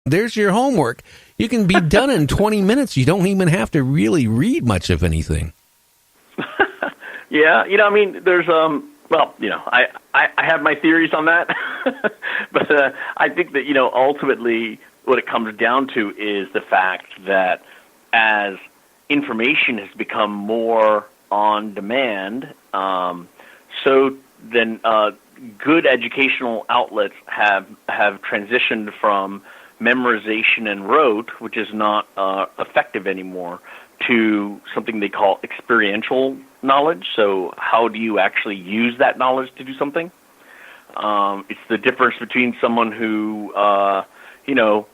There's your homework. You can be done in 20 minutes. You don't even have to really read much of anything. Yeah, I mean, there's well, I have my theories on that, but I think that ultimately what it comes down to is the fact that as information has become more on demand, so then good educational outlets have transitioned from memorization and rote, which is not effective anymore, to something they call experiential knowledge. So how do you actually use that knowledge to do something? It's the difference between someone who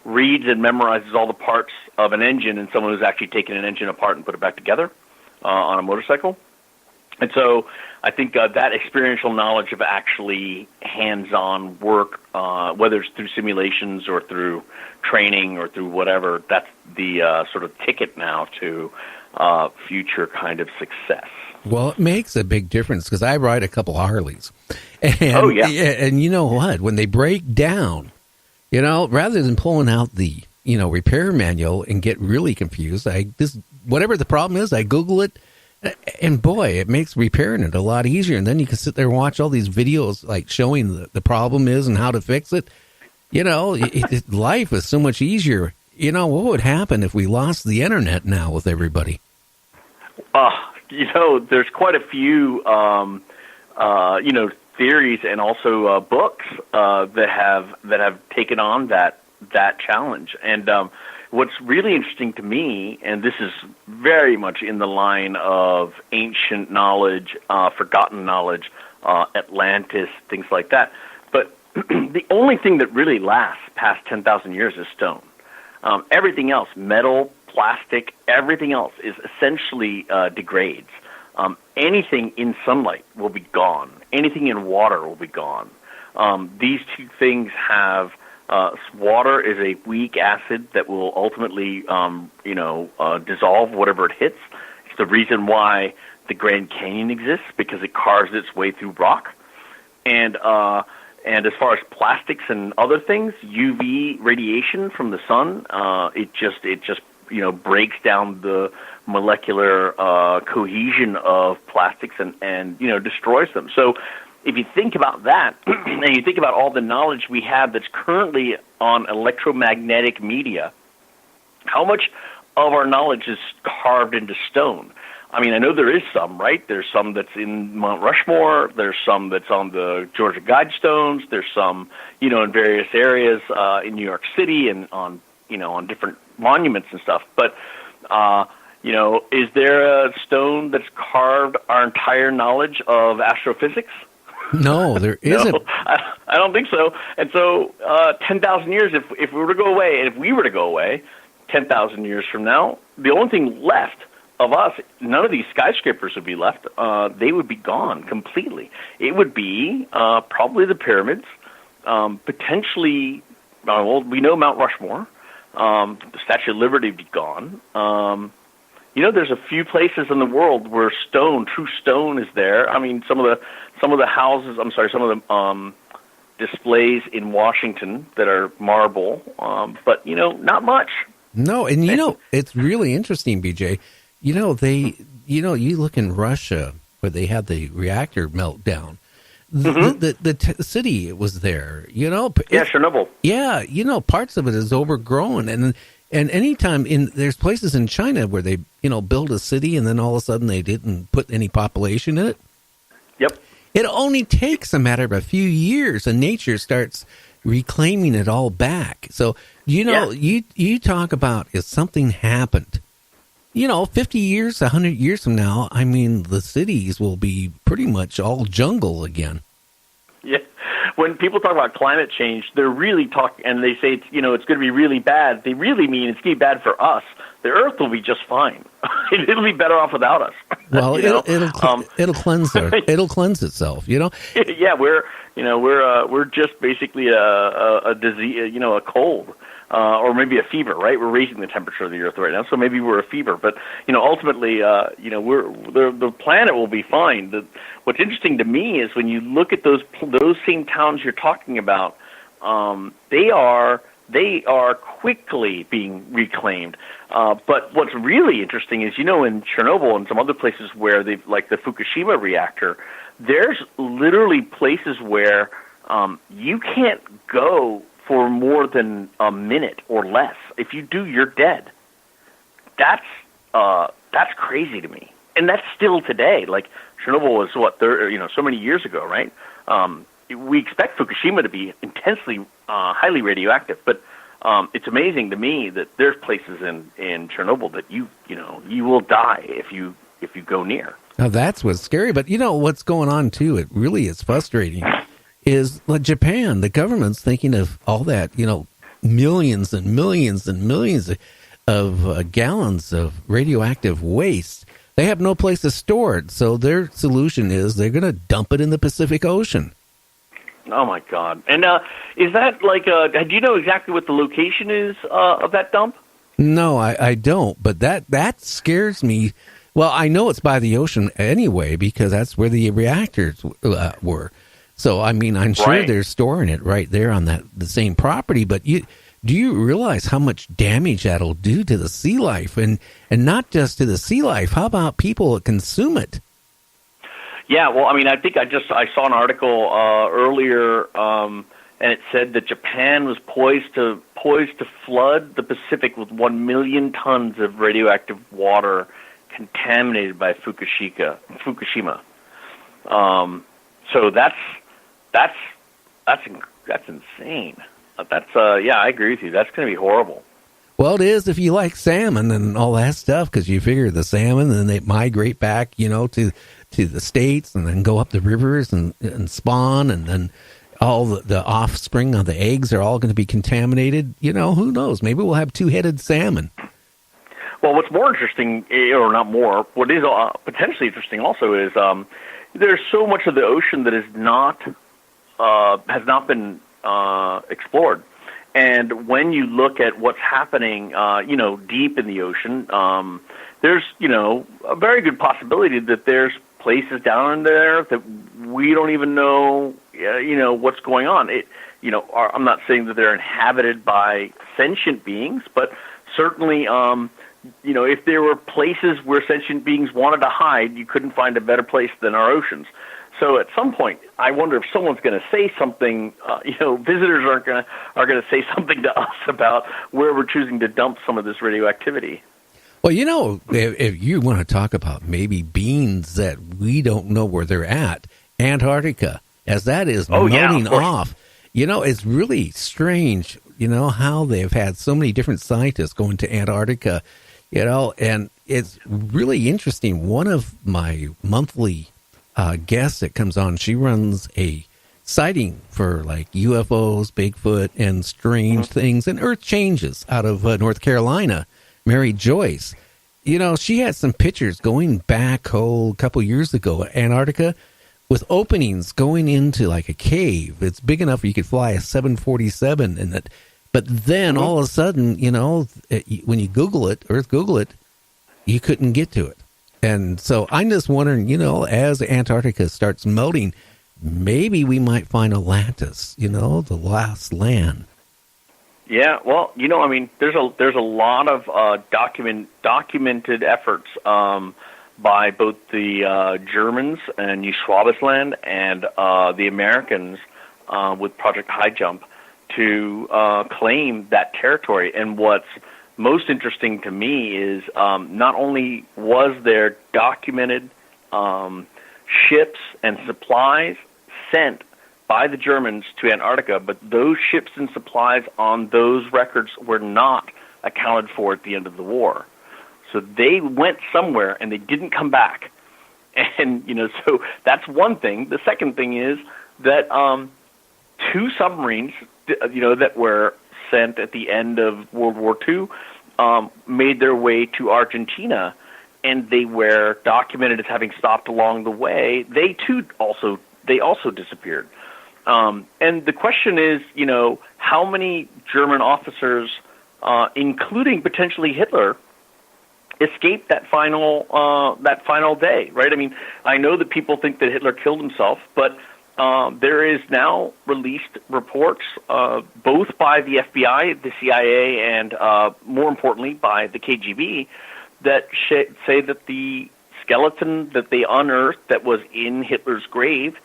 reads and memorizes all the parts of an engine and someone who's actually taken an engine apart and put it back together on a motorcycle. And so I think that experiential knowledge of actually hands-on work, whether it's through simulations or through training or through whatever, that's the sort of ticket now to future kind of success. Well, it makes a big difference because I ride a couple Harleys. And, and you know what? When they break down, rather than pulling out the, repair manual and get really confused, whatever the problem is, I Google it. And boy, it makes repairing it a lot easier. And then you can sit there and watch all these videos like showing the problem is and how to fix it. Life is so much easier. What would happen if we lost the internet now with everybody? There's quite a few, theories and also books that have taken on that challenge. And what's really interesting to me, and this is very much in the line of ancient knowledge, forgotten knowledge, Atlantis, things like that. But the only thing that really lasts past 10,000 years is stone. Everything else, metal, plastic, everything else is essentially degrades. Anything in sunlight will be gone. Anything in water will be gone. These two things have water is a weak acid that will ultimately, dissolve whatever it hits. It's the reason why the Grand Canyon exists, because it carves its way through rock. And as far as plastics and other things, UV radiation from the sun, it just breaks down the molecular cohesion of plastics and destroys them. So if you think about that, and you think about all the knowledge we have that's currently on electromagnetic media, how much of our knowledge is carved into stone? I mean, I know there is some, right? There's some that's in Mount Rushmore. There's some that's on the Georgia Guidestones. There's some, in various areas in New York City and on different monuments and stuff. But, is there a stone that's carved our entire knowledge of astrophysics? No, there isn't. No, I don't think so. And so 10,000 years, if we were to go away, and if we were to go away 10,000 years from now, the only thing left of us, none of these skyscrapers would be left. They would be gone completely. It would be probably the pyramids, potentially, we know Mount Rushmore. The Statue of Liberty would be gone. There's a few places in the world where true stone is there. I mean, some of the displays in Washington that are marble, but not much. No, and it's really interesting, BJ. You look in Russia where they had the reactor meltdown. The city was there, Chernobyl. Yeah, parts of it is overgrown, and anytime there's places in China where they build a city and then all of a sudden they didn't put any population in it. Yep. It only takes a matter of a few years and nature starts reclaiming it all back. So you talk about if something happened. 50 years, 100 years from now, I mean, the cities will be pretty much all jungle again. Yeah. When people talk about climate change, they're really talking, and they say, it's going to be really bad. They really mean it's going to be bad for us. The Earth will be just fine. It'll be better off without us. Well, it'll cleanse it'll cleanse itself. Yeah, we're just basically a disease, a cold. Or maybe a fever, right? We're raising the temperature of the Earth right now, so maybe we're a fever. But ultimately, the planet will be fine. What's interesting to me is when you look at those same towns you're talking about, they are they are quickly being reclaimed. But what's really interesting is, in Chernobyl and some other places where they've, like the Fukushima reactor, there's literally places where you can't go for more than a minute or less. If you do, you're dead. That's crazy to me, and that's still today. Like Chernobyl was so many years ago, right? We expect Fukushima to be intensely, highly radioactive, but it's amazing to me that there's places in Chernobyl that you will die if you go near. Now that's what's scary, but what's going on too, it really is frustrating, is like Japan, the government's thinking of all that, millions and millions and millions of gallons of radioactive waste. They have no place to store it, so their solution is they're going to dump it in the Pacific Ocean. Oh, my God. And is that like, do you know exactly what the location is of that dump? No, I don't, but that scares me. Well, I know it's by the ocean anyway, because that's where the reactors were. So, I mean, I'm sure they're storing it right there on the same property, but do you realize how much damage that'll do to the sea life? And not just to the sea life, how about people that consume it? Yeah, well, I mean, I think I saw an article earlier, and it said that Japan was poised to flood the Pacific with 1 million tons of radioactive water contaminated by Fukushima. So that's insane. I agree with you. That's going to be horrible. Well, it is if you like salmon and all that stuff, because you figure the salmon, and then they migrate back, to the States and then go up the rivers and spawn, and then all the offspring of the eggs are all going to be contaminated. Who knows? Maybe we'll have two-headed salmon. Well, what's more interesting, or not more, what is potentially interesting also is there's so much of the ocean that has not been explored. And when you look at what's happening, deep in the ocean, there's, a very good possibility that there's places down there that we don't even know, what's going on. I'm not saying that they're inhabited by sentient beings, but certainly, if there were places where sentient beings wanted to hide, you couldn't find a better place than our oceans. So at some point, I wonder if someone's going to say something. Visitors are going to say something to us about where we're choosing to dump some of this radioactivity. Well, if you want to talk about maybe beings that we don't know where they're at, Antarctica, as that is melting off, it's really strange. How they've had so many different scientists going to Antarctica, and it's really interesting. One of my monthly guest that comes on, she runs a sighting for like UFOs, Bigfoot, and strange things and earth changes out of North Carolina. Mary Joyce, she had some pictures going back a couple years ago at Antarctica with openings going into like a cave. It's big enough you could fly a 747 in it. But then all of a sudden, when you Google it, you couldn't get to it. And so I'm just wondering, as Antarctica starts melting, maybe we might find Atlantis, the last land. Yeah, well, there's a lot of documented efforts by both the Germans and New Swabisland and the Americans with Project High Jump to claim that territory. And what's most interesting to me is not only was there documented ships and supplies sent by the Germans to Antarctica, but those ships and supplies on those records were not accounted for at the end of the war. So they went somewhere and they didn't come back. And, so that's one thing. The second thing is that 2 submarines, that were sent at the end of World War II, made their way to Argentina, and they were documented as having stopped along the way. They too also disappeared. And the question is, how many German officers, including potentially Hitler, escaped that final day, right? I mean, I know that people think that Hitler killed himself, but there is now released reports, both by the FBI, the CIA, and more importantly by the KGB, that say that the skeleton that they unearthed that was in Hitler's grave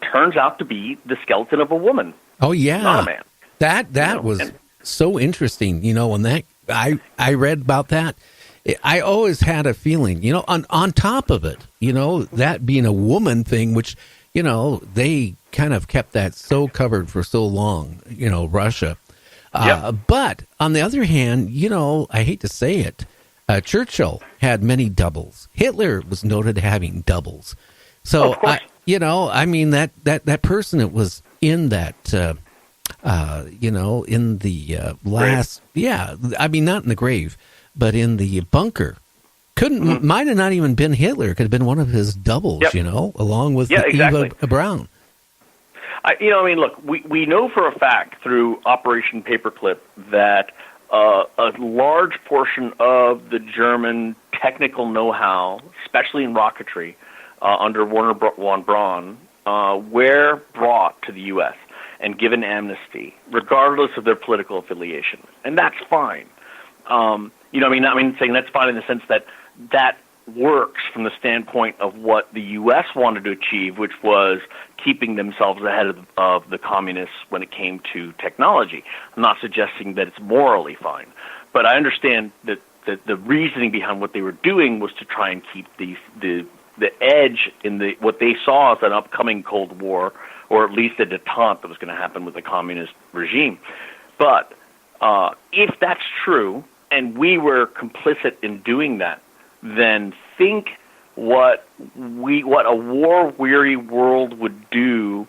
turns out to be the skeleton of a woman. Oh yeah, not a man. That was so interesting. When I read about that, I always had a feeling. On top of it, that being a woman thing, which they kind of kept that so covered for so long. Russia. But on the other hand, I hate to say it. Churchill had many doubles. Hitler was noted having doubles. So, that person that was in that, in the last, grave. Not in the grave, but in the bunker, might have not even been Hitler. It could have been one of his doubles, along with Eva Braun. Look, we know for a fact through Operation Paperclip that a large portion of the German technical know-how, especially in rocketry, under Werner von Braun, were brought to the U.S. and given amnesty, regardless of their political affiliation, and that's fine. Saying that's fine in the sense that that works from the standpoint of what the U.S. wanted to achieve, which was keeping themselves ahead of the communists when it came to technology. I'm not suggesting that it's morally fine, but I understand that the reasoning behind what they were doing was to try and keep the edge in what they saw as an upcoming Cold War, or at least a detente that was going to happen with the communist regime. But if that's true, and we were complicit in doing that, then think what a war-weary world would do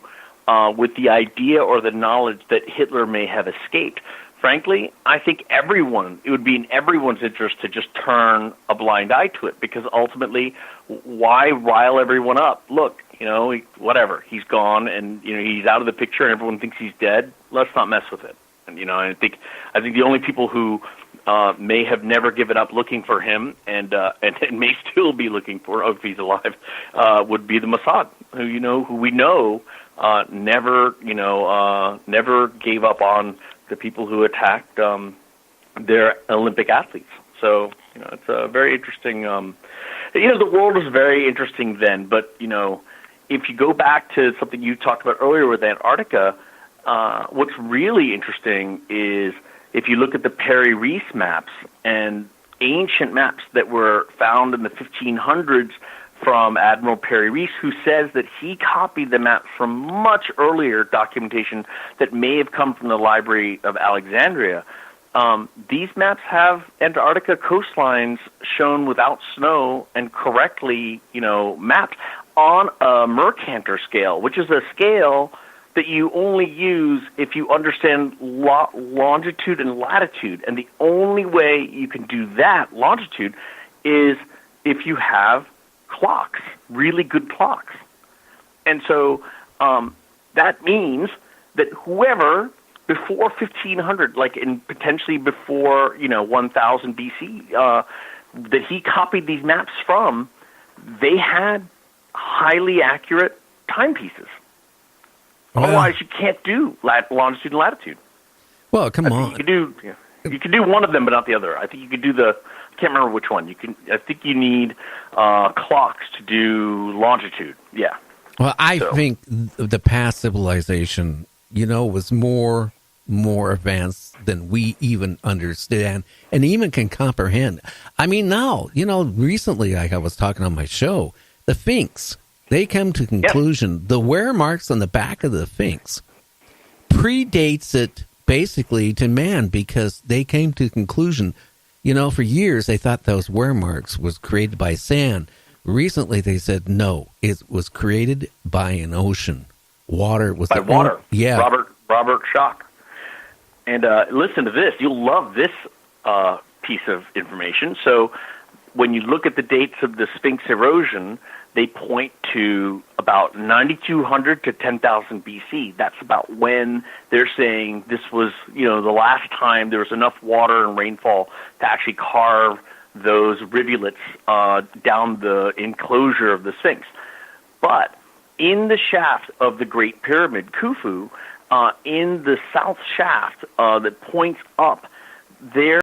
with the idea or the knowledge that Hitler may have escaped. Frankly, I think it would be in everyone's interest to just turn a blind eye to it, because ultimately, why rile everyone up? Look, whatever, he's gone, and he's out of the picture, and everyone thinks he's dead. Let's not mess with it. And I think the only people who may have never given up looking for him, and may still be looking for, if he's alive, would be the Mossad, who we know never gave up on the people who attacked their Olympic athletes. So it's a very interesting. The world was very interesting then, but if you go back to something you talked about earlier with Antarctica, what's really interesting is, if you look at the Perry Reese maps and ancient maps that were found in the 1500s from Admiral Perry Reese, who says that he copied the maps from much earlier documentation that may have come from the Library of Alexandria. These maps have Antarctica coastlines shown without snow and correctly, mapped on a Mercator scale, which is a scale that you only use if you understand longitude and latitude. And the only way you can do that, longitude, is if you have clocks, really good clocks. And so that means that whoever before 1500, potentially before 1000 BC, that he copied these maps from, they had highly accurate timepieces. Otherwise, you can't do longitude and latitude. Well, come on. You can do one of them, but not the other. I think you could do I can't remember which one. I think you need clocks to do longitude. Yeah. Well, I think the past civilization, was more advanced than we even understand and even can comprehend. Now, recently, like I was talking on my show, the Sphinx. They come to conclusion the wear marks on the back of the Sphinx predates it basically to man, because they came to conclusion, for years they thought those wear marks was created by sand. Recently they said no, it was created by an ocean. Water was by water. Yeah, Robert Schoch. And listen to this. You'll love this piece of information. So when you look at the dates of the Sphinx erosion, they point to about 9,200 to 10,000 BC. That's about when they're saying this was, the last time there was enough water and rainfall to actually carve those rivulets down the enclosure of the Sphinx. But in the shaft of the Great Pyramid, Khufu, in the south shaft that points up, there